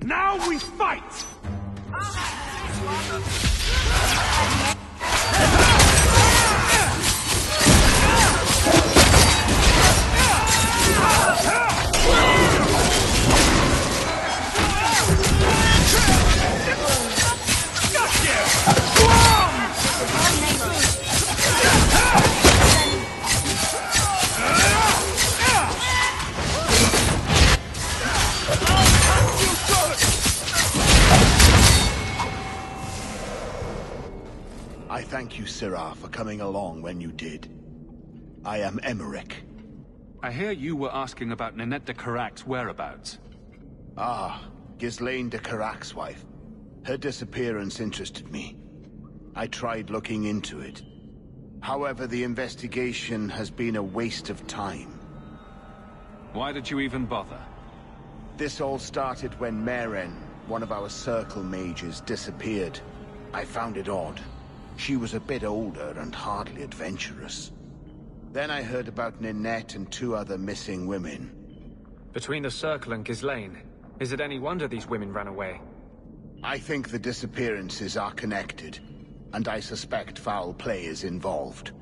Now we fight! Thank you, 𝐸𝐸, for coming along when you did. I am Emmerich. I hear you were asking about Ninette de 𝐸𝐸 whereabouts. Ah, 𝐥𝐤𝐤 de 𝐸𝐸's wife. Her disappearance interested me. I tried looking into it. However, the investigation has been a waste of time. Why did you even bother? This all started when 𝐸𝐸, one of our circle mages, disappeared. I found it odd. She was a bit older and hardly adventurous. Then I heard about Ninette and 2 other missing women. Between the Circle and 𝐥𝐤𝐤, is it any wonder these women ran away? I think the disappearances are connected, and I suspect foul play is involved.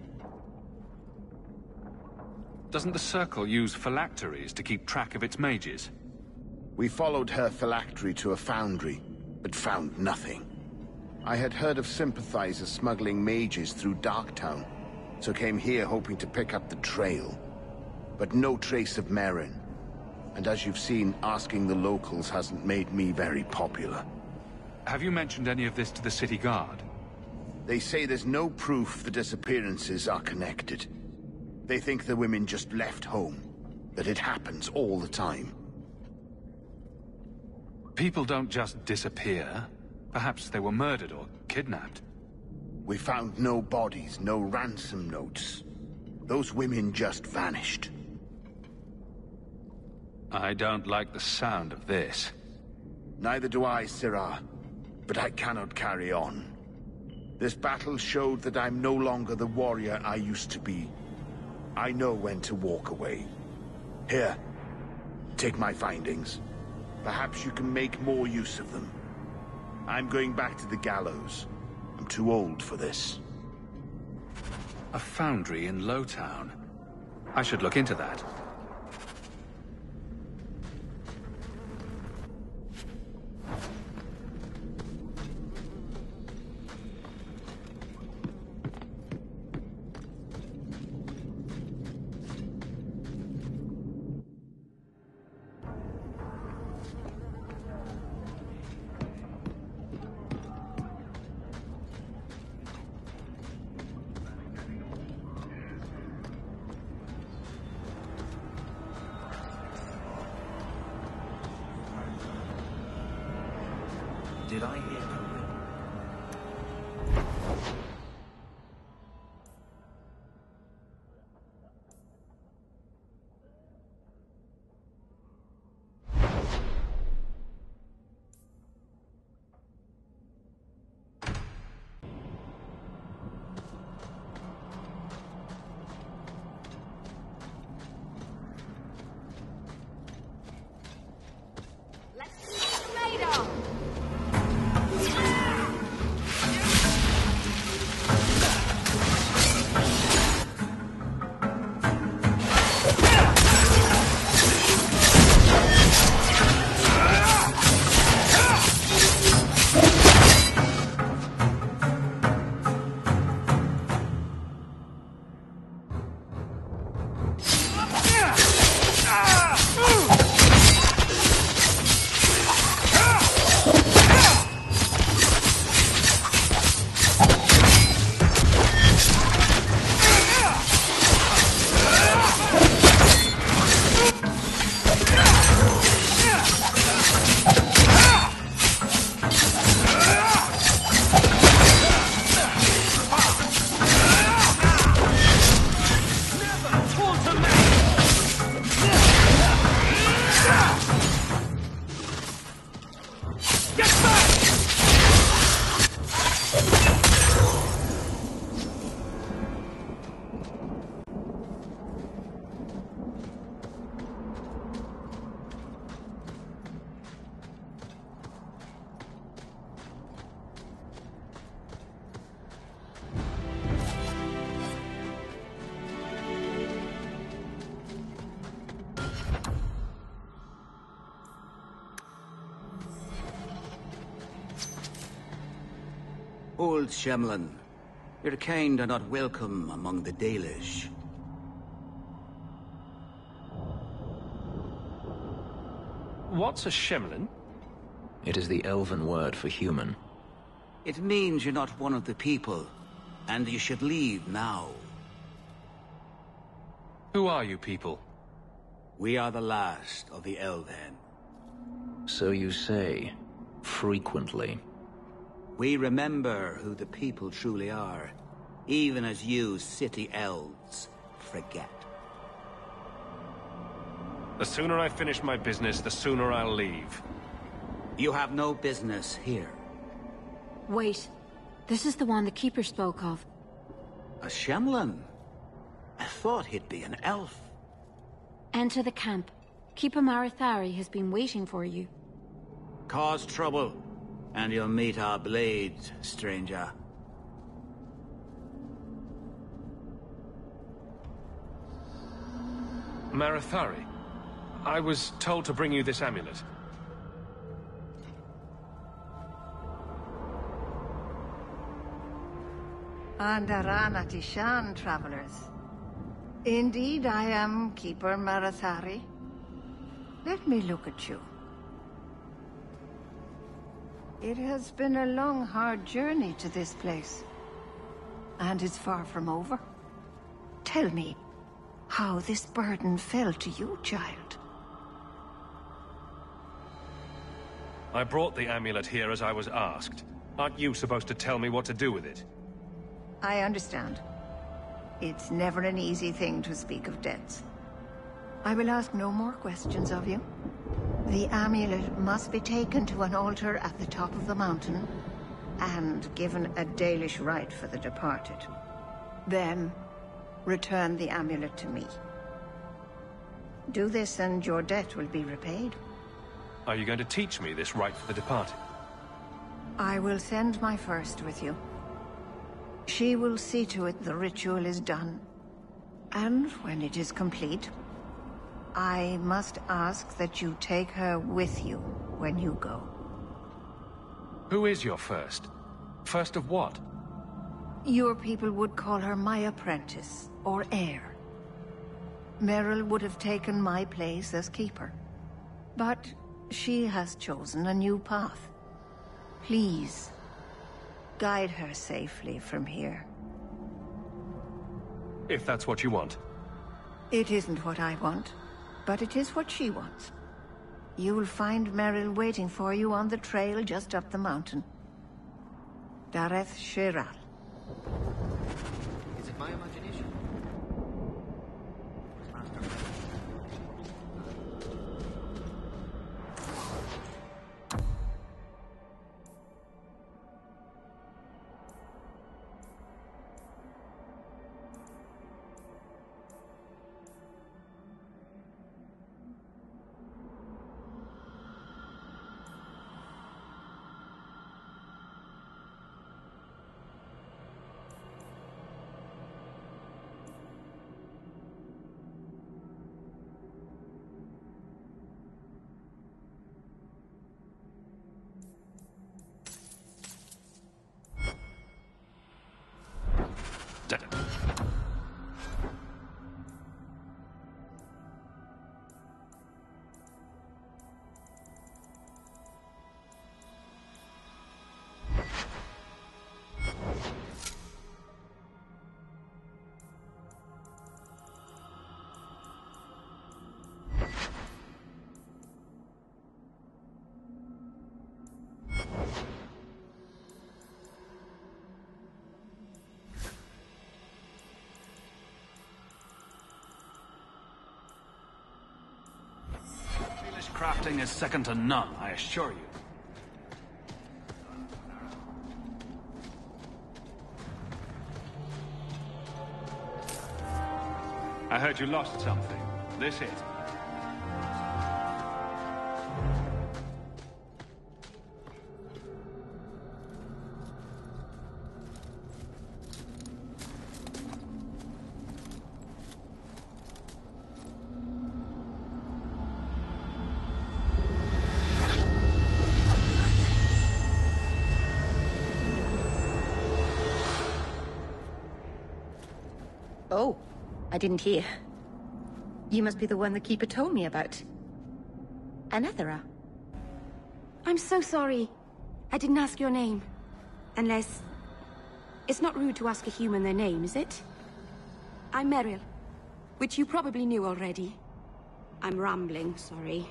Doesn't the Circle use phylacteries to keep track of its mages? We followed her phylactery to a foundry, but found nothing. I had heard of sympathizers smuggling mages through Darktown, so came here hoping to pick up the trail. But no trace of 𝐸𝐸. And as you've seen, asking the locals hasn't made me very popular. Have you mentioned any of this to the city guard? They say there's no proof the disappearances are connected. They think the women just left home, that it happens all the time. People don't just disappear. Perhaps they were murdered or kidnapped. We found no bodies, no ransom notes. Those women just vanished. I don't like the sound of this. Neither do I, 𝐸𝐸. But I cannot carry on. This battle showed that I'm no longer the warrior I used to be. I know when to walk away. Here, take my findings. Perhaps you can make more use of them. I'm going back to the gallows. I'm too old for this. A foundry in Lowtown. I should look into that. Did I hear correctly? Let's see the radar! Old Shemlin, your kind are not welcome among the Dalish. What's a Shemlin? It is the elven word for human. It means you're not one of the people, and you should leave now. Who are you people? We are the last of the Elven. So you say, frequently. We remember who the people truly are, even as you city elves forget. The sooner I finish my business, the sooner I'll leave. You have no business here. Wait. This is the one the Keeper spoke of. A Shemlin? I thought he'd be an elf. Enter the camp. Keeper Marithari has been waiting for you. Cause trouble, and you'll meet our blades, stranger. Marithari, I was told to bring you this amulet. Andarana Tishan, travelers. Indeed, I am Keeper Marithari. Let me look at you. It has been a long, hard journey to this place. And it's far from over. Tell me, how this burden fell to you, child. I brought the amulet here as I was asked. Aren't you supposed to tell me what to do with it? I understand. It's never an easy thing to speak of debts. I will ask no more questions of you. The amulet must be taken to an altar at the top of the mountain, and given a Dalish rite for the departed. Then, return the amulet to me. Do this and your debt will be repaid. Are you going to teach me this rite for the departed? I will send my first with you. She will see to it the ritual is done. And when it is complete, I must ask that you take her with you when you go. Who is your first? First of what? Your people would call her my apprentice, or heir. Meryl would have taken my place as keeper. But she has chosen a new path. Please, guide her safely from here. If that's what you want. It isn't what I want, but it is what she wants. You will find Meryl waiting for you on the trail just up the mountain. Dareth Shiral. Is it my imagination? Crafting is second to none, I assure you. I heard you lost something. This it. I didn't hear. You must be the one the Keeper told me about. Anethera. I'm so sorry. I didn't ask your name. Unless... It's not rude to ask a human their name, is it? I'm Meryl, which you probably knew already. I'm rambling, sorry.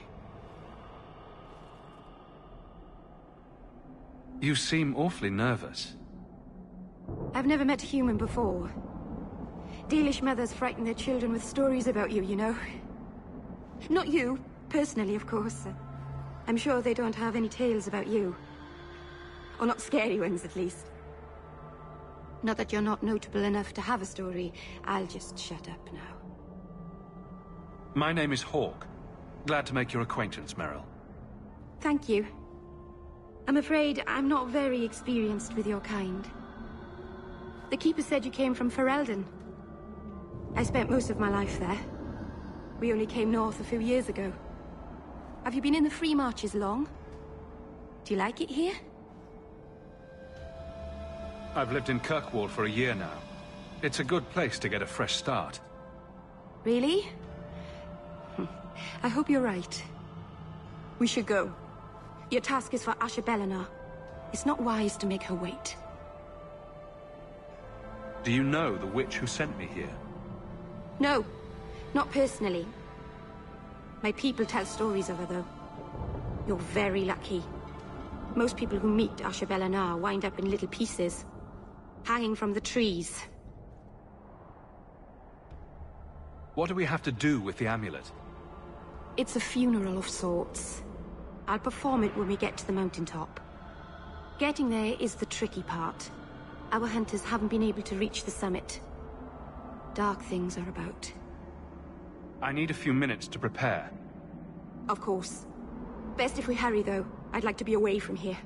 You seem awfully nervous. I've never met a human before. Dalish mothers frighten their children with stories about you, you know. Not you, personally, of course. I'm sure they don't have any tales about you. Or not scary ones, at least. Not that you're not notable enough to have a story. I'll just shut up now. My name is Hawk. Glad to make your acquaintance, Meryl. Thank you. I'm afraid I'm not very experienced with your kind. The Keeper said you came from Ferelden. I spent most of my life there. We only came north a few years ago. Have you been in the Free Marches long? Do you like it here? I've lived in Kirkwall for a year now. It's a good place to get a fresh start. Really? I hope you're right. We should go. Your task is for 𝐴𝐵. It's not wise to make her wait. Do you know the witch who sent me here? No, not personally. My people tell stories of her, though. You're very lucky. Most people who meet 𝐴𝐵 wind up in little pieces, hanging from the trees. What do we have to do with the amulet? It's a funeral of sorts. I'll perform it when we get to the mountaintop. Getting there is the tricky part. Our hunters haven't been able to reach the summit. Dark things are about. I need a few minutes to prepare. Of course. Best if we hurry, though. I'd like to be away from here.